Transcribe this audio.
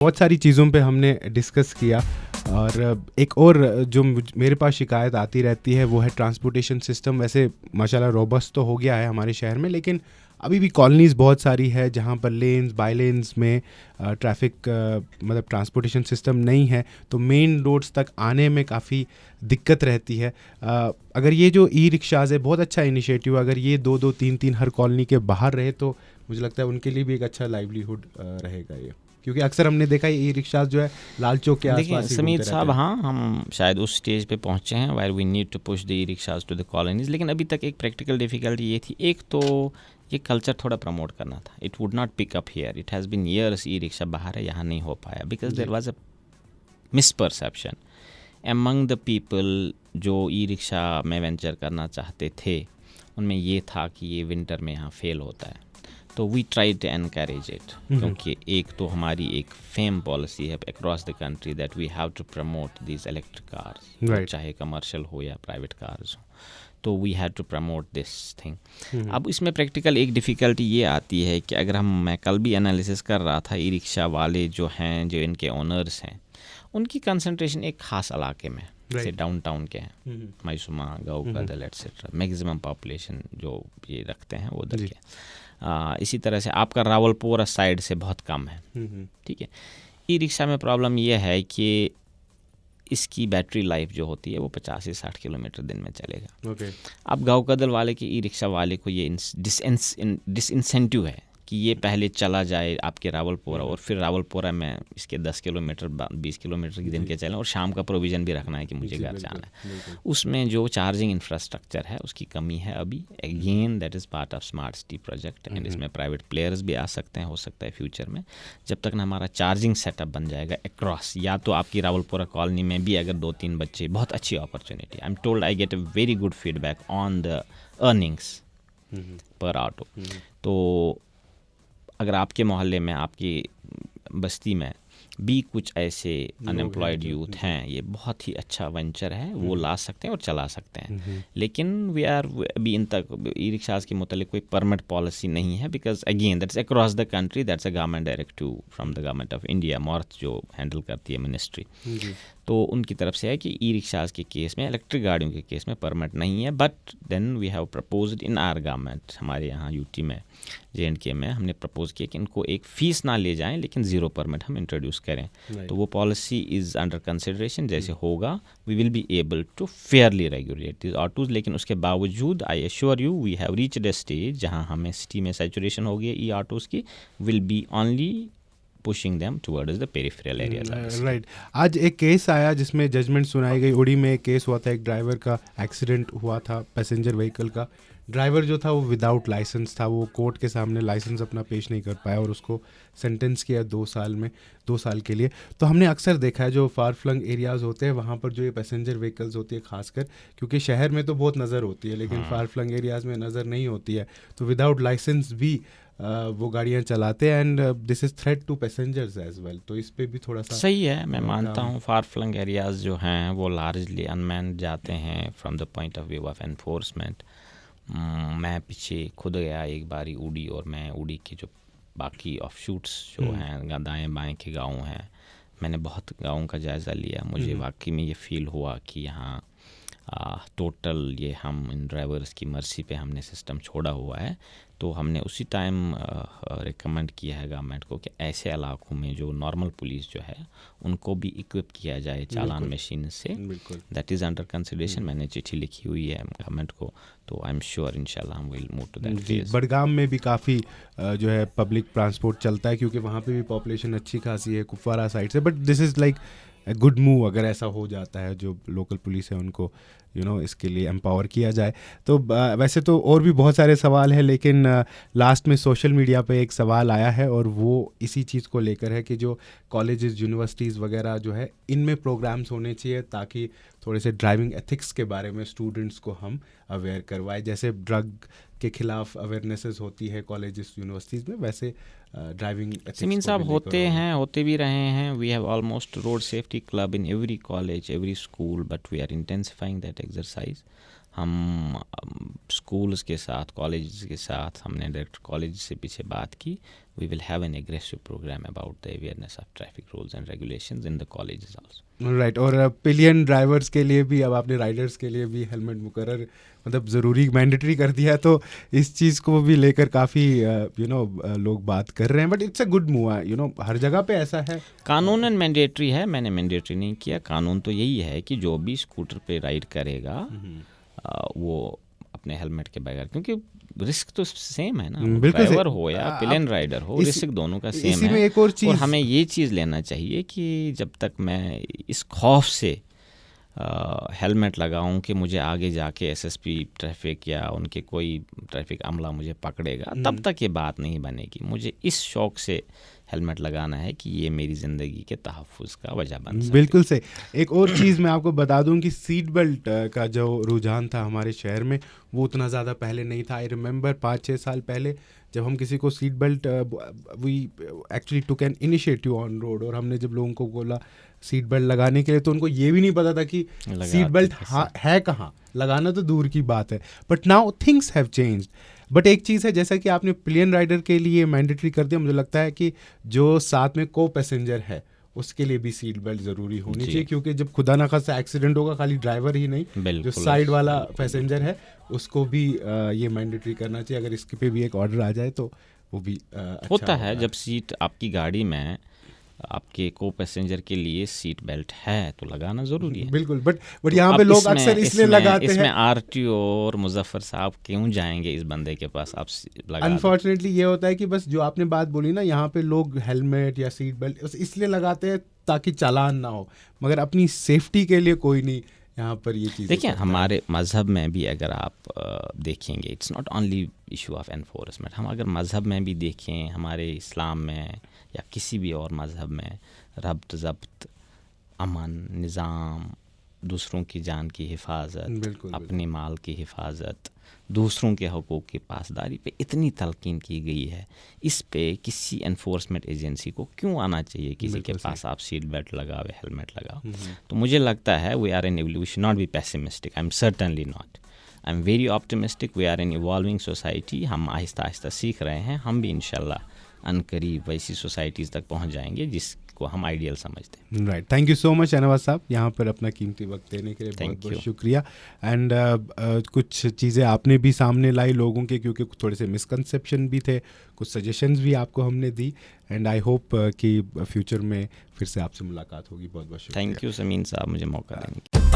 बहुत सारी चीज़ों पे हमने डिस्कस किया और एक और जो मेरे पास शिकायत आती रहती है वो है ट्रांसपोर्टेशन सिस्टम। वैसे माशाल्लाह रोबस्ट तो हो गया है हमारे शहर में, लेकिन अभी भी कॉलोनीज़ बहुत सारी है जहाँ पर लेन्स बाई लेन्स में ट्रैफिक मतलब ट्रांसपोर्टेशन सिस्टम नहीं है, तो मेन रोड्स तक आने में काफ़ी दिक्कत रहती है। अगर ये जो ई रिक्शाज़ है बहुत अच्छा इनिशिएटिव, अगर ये 2-2 3-3 हर कॉलोनी के बाहर रहे तो मुझे लगता है उनके लिए भी एक अच्छा लाइवलीहुड रहेगा ये, क्योंकि अक्सर हमने देखा है ई रिक्शाज जो है लाल चौक के आसपास ही समीर घूमते साहब, रहते हैं। हाँ हम शायद उस स्टेज पे पहुंचे हैं where we need to push the e rickshaws to the colonies, लेकिन अभी तक एक प्रैक्टिकल डिफिकल्टी ये थी, एक तो ये कल्चर थोड़ा प्रमोट करना था। It would not pick up here, it has been years e rickshaw बाहर है, यहाँ नहीं हो पाया because there was a misperception among the people जो ई रिक्शा में वेंचर करना चाहते थे, उनमें ये था कि ये विंटर में यहाँ फेल होता है। तो we try to encourage it, क्योंकि एक तो हमारी एक फेम पॉलिसी है across the country that we have to promote these electric cars, चाहे कमर्शियल हो या प्राइवेट कार्स हो, तो we have to promote this thing. अब इसमें प्रैक्टिकल एक डिफ़िकल्टी ये आती है कि अगर मैं कल भी एनालिसिस कर रहा था, ई रिक्शा वाले जो हैं, जो इनके ओनर्स हैं, उनकी कंसंट्रेशन एक ख़ास इलाके में जैसे डाउनटाउन के हैं, मैसूमा, गाँव कदल एट्सेट्रा, मैक्सिमम पॉपुलेशन जो ये रखते हैं वो उधर के। इसी तरह से आपका रावलपुरा साइड से बहुत कम है, ठीक है। ई रिक्शा में प्रॉब्लम यह है कि इसकी बैटरी लाइफ जो होती है वो 50 से 60 किलोमीटर दिन में चलेगा। अब गाँव कदल वाले के ई रिक्शा वाले को ये डिसइंसेंटिव है कि ये पहले चला जाए आपके रावलपुरा और फिर रावलपुरा में इसके 10 किलोमीटर 20 किलोमीटर की दिन के चलें, और शाम का प्रोविज़न भी रखना है कि मुझे घर जाना है। उसमें जो चार्जिंग इंफ्रास्ट्रक्चर है उसकी कमी है अभी। Again that is part of smart city project and इसमें प्राइवेट प्लेयर्स भी आ सकते हैं, हो सकता है फ्यूचर में, जब तक ना हमारा चार्जिंग सेटअप बन जाएगा अक्रॉस। या तो आपकी रावलपुरा कॉलोनी में भी अगर 2-3 बच्चे, बहुत अच्छी opportunity, I am told I get a very good feedback on the earnings पर ऑटो। तो अगर आपके मोहल्ले में, आपकी बस्ती में भी कुछ ऐसे अनएम्प्लॉयड यूथ हैं, ये बहुत ही अच्छा वेंचर है, वो ला सकते हैं और चला सकते हैं। लेकिन वी आर अभी इन तक ई रिक्शाज के मुतालिक कोई परमिट पॉलिसी नहीं है, because again that's across the country, that's a government directive from the government of India, मॉर्थ जो हैंडल करती है मिनिस्ट्री, तो उनकी तरफ से है कि ई रिक्शाज के केस में, इलेक्ट्रिक गाड़ियों के केस में परमिट नहीं है। But then we have proposed in our government, हमारे यहाँ यूटी में, JNK में हमने प्रपोज किया कि इनको एक फ़ीस ना ले जाएं लेकिन ज़ीरो परमिट हम इंट्रोड्यूस करें। तो वो पॉलिसी इज़ अंडर कंसिडरेशन, जैसे होगा we will be able to fairly regulate this autos. लेकिन उसके बावजूद I assure you we have reached a stage जहाँ हमें सिटी में सैचुरेशन हो गई ई ऑटोज़ की, will be only pushing them towards the peripheral areas. Right. आज एक केस आया जिसमें जजमेंट सुनाई गई। उड़ी में एक केस हुआ था, एक ड्राइवर का एक्सीडेंट हुआ था पैसेंजर व्हीकल का। ड्राइवर जो था वो विदाउट लाइसेंस था, वो कोर्ट के सामने लाइसेंस अपना पेश नहीं कर पाया और उसको सेंटेंस किया 2 साल के लिए। तो हमने अक्सर देखा है जो फार फ्लंग एरियाज़ होते हैं वहाँ पर जो ये पैसेंजर व्हीकल्स होती है खासकर, क्योंकि शहर में तो बहुत नज़र होती है लेकिन फार फ्लंग एरियाज़ में नज़र नहीं होती है, तो विदाउट लाइसेंस भी वो गाड़ियाँ चलाते हैं and this is threat to passengers as well. तो इस पे भी थोड़ा सा सही है, मैं मानता हूँ फार फ्लंग एरियाज़ जो हैं वो लार्जली अनमैन्ड जाते हैं from the point of view of enforcement. मैं पीछे खुद गया एक बारी उड़ी, और मैं उड़ी के जो बाकी ऑफशूट्स जो हैं दाएं बाएं के गाँव हैं, मैंने बहुत गाँव का जायज़ा लिया। मुझे वाकई में ये फ़ील हुआ कि यहाँ टोटल ये हम इन ड्राइवर्स की मर्जी पे हमने सिस्टम छोड़ा हुआ है। तो हमने उसी टाइम रिकमेंड किया है गवर्नमेंट को कि ऐसे इलाकों में जो नॉर्मल पुलिस जो है उनको भी इक्विप किया जाए चालान मशीन से। That is under consideration. मैंने चिट्ठी लिखी हुई है गवर्नमेंट को, तो आई एम श्योर इंशाल्लाह हम will move to that phase. Budgam में भी काफ़ी जो है पब्लिक ट्रांसपोर्ट चलता है क्योंकि वहाँ पे भी पॉपुलेशन अच्छी खासी है कुपवारा साइड से, but this is like a good move अगर ऐसा हो जाता है, जो लोकल पुलिस है उनको इसके लिए एम्पावर किया जाए। तो वैसे तो और भी बहुत सारे सवाल हैं, लेकिन लास्ट में सोशल मीडिया पे एक सवाल आया है और वो इसी चीज़ को लेकर है कि जो कॉलेजेस यूनिवर्सिटीज़ वगैरह जो है इनमें प्रोग्राम्स होने चाहिए ताकि थोड़े से ड्राइविंग एथिक्स के बारे में स्टूडेंट्स को हम अवेयर करवाएं। जैसे ड्रग के खिलाफ अवेयरनेसेस होती है कॉलेजेस यूनिवर्सिटीज़ में, वैसे ड्राइविंग सिमीन साहब होते भी रहे हैं। We have almost road safety club in every college, every school, but we are intensifying that exercise. हम स्कूल्स के साथ, कॉलेज के साथ, हमने डायरेक्ट कॉलेज से पीछे बात की। we will have an aggressive program about the awareness of traffic rules and regulations in the colleges also. Right और पिलियन ड्राइवर्स के लिए भी अब आपने राइडर्स के लिए भी हेलमेट मुकर्रर मतलब ज़रूरी मैंडेटरी कर दिया, तो इस चीज़ को भी लेकर काफ़ी लोग बात कर रहे हैं, but it's a good move है, हर जगह पे ऐसा है। कानूनन मैंडेटरी है, मैंने मैंडेटरी नहीं किया। कानून तो यही है कि जो भी स्कूटर पे राइड करेगा वो अपने हेलमेट के बगैर, क्योंकि रिस्क तो सेम है ना, ड्राइवर हो या पिलियन राइडर हो, रिस्क दोनों का सेम है। एक और हमें ये चीज़ लेना चाहिए कि जब तक मैं इस खौफ से हेलमेट लगाऊं कि मुझे आगे जाके एसएसपी ट्रैफिक या उनके कोई ट्रैफिक अमला मुझे पकड़ेगा, तब तक ये बात नहीं बनेगी। मुझे इस शौक से हेलमेट लगाना है कि ये मेरी ज़िंदगी के तहफ़्फ़ुज़ का वजह बन सके। बिल्कुल सही। एक और चीज़ मैं आपको बता दूं कि सीट बेल्ट का जो रुझान था हमारे शहर में वो उतना ज़्यादा पहले नहीं था। आई रिमेंबर 5-6 साल पहले जब हम किसी को seat belt we actually took an initiative on road, और हमने जब लोगों को बोला सीट बेल्ट लगाने के लिए तो उनको ये भी नहीं पता था कि सीट बेल्ट है कहाँ, लगाना तो दूर की बात है। But now things have changed. But एक चीज़ है, जैसा कि आपने पिलियन राइडर के लिए मैंडेटरी कर दिया, मुझे लगता है कि जो साथ में को पैसेंजर है उसके लिए भी सीट बेल्ट ज़रूरी होनी चाहिए, क्योंकि जब खुदा ना खास्ता एक्सीडेंट होगा, खाली ड्राइवर ही नहीं, जो साइड वाला पैसेंजर है उसको भी ये मैंडेटरी करना चाहिए। अगर इसके पे भी एक ऑर्डर आ जाए तो वो भी अच्छा होता है। जब सीट आपकी गाड़ी में आपके को पैसेंजर के लिए सीट बेल्ट है तो लगाना ज़रूरी है। बिल्कुल। बट यहाँ पे लोग अक्सर इसलिए लगाते हैं। इसमें आरटीओ और मुजफ्फर साहब क्यों जाएंगे इस बंदे के पास, आप लगा। अनफॉर्चुनेटली ये होता है कि बस जो आपने बात बोली ना, यहाँ पे लोग हेलमेट या सीट बेल्ट इसलिए लगाते हैं ताकि चालान ना हो, मगर अपनी सेफ्टी के लिए कोई नहीं यहाँ पर ये चीज़। देखिए हमारे मज़हब में भी अगर आप देखेंगे, it's not only issue of enforcement. हम अगर मज़हब में भी देखें, हमारे इस्लाम में या किसी भी और मज़हब में रब्त ज़ब्त, अमन, निज़ाम, दूसरों की जान की हिफाजत, अपने माल की हिफाजत, दूसरों के हकूक़ की पासदारी पे इतनी तलकीन की गई है। इस पे किसी एनफोर्समेंट एजेंसी को क्यों आना चाहिए किसी के पास आप सीट बेल्ट लगाओ, हेलमेट लगाओ। तो मुझे लगता है we are in evolution, not be pessimistic, I am certainly not, I am very optimistic. We are in evolving society. हम आहिस्ता आहिस्ता सीख रहे हैं, हम भी इंशाल्लाह अनकरीब वैसी सोसाइटीज़ तक पहुंच जाएंगे जिसको हम आइडियल समझते हैं। Right, thank you so much Shahnawaz साहब, यहाँ पर अपना कीमती वक्त देने के लिए बहुत बहुत शुक्रिया। एंड कुछ चीज़ें आपने भी सामने लाई लोगों के, क्योंकि थोड़े से मिसकंसेप्शन भी थे, कुछ सजेशंस भी आपको हमने दी, एंड आई होप कि फ्यूचर में फिर से आपसे मुलाकात होगी। बहुत बहुत शुक्रिया। थैंक यू समीन साहब मुझे मौका देने के लिए।